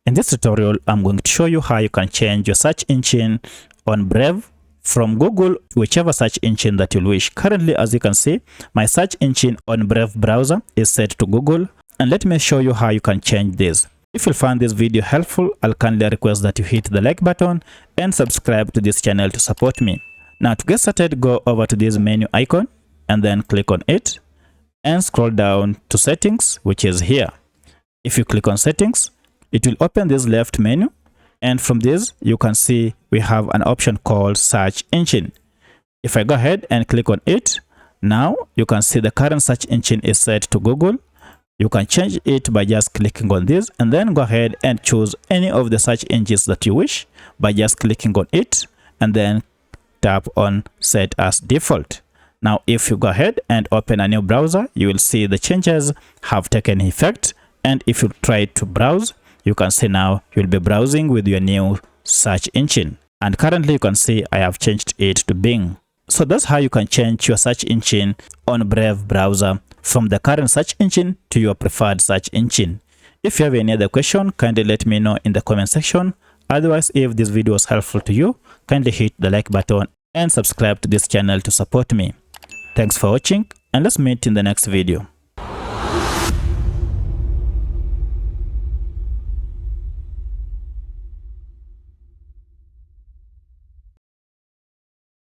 In this tutorial, I'm going to show you how you can change your search engine on Brave from Google, whichever search engine that you wish. Currently, as you can see, my search engine on Brave browser is set to Google, and let me show you how you can change this. If you find this video helpful, I'll kindly request that you hit the like button and subscribe to this channel to support me. Now to get started, go over to this menu icon and then click on it and scroll down to settings, which is here. If you click on settings, it will open this left menu, and from this you can see we have an option called search engine. If I go ahead and click on it, now you can see the current search engine is set to Google. You can change it by just clicking on this, and then go ahead and choose any of the search engines that you wish by just clicking on it and then tap on set as default. Now if you go ahead and open a new browser, you will see the changes have taken effect, and if you try to browse, you can see now you'll be browsing with your new search engine. And currently you can see I have changed it to Bing. So that's how you can change your search engine on Brave browser from the current search engine to your preferred search engine. If you have any other question, kindly let me know in the comment section. Otherwise, if this video was helpful to you, kindly hit the like button and subscribe to this channel to support me. Thanks for watching, and let's meet in the next video.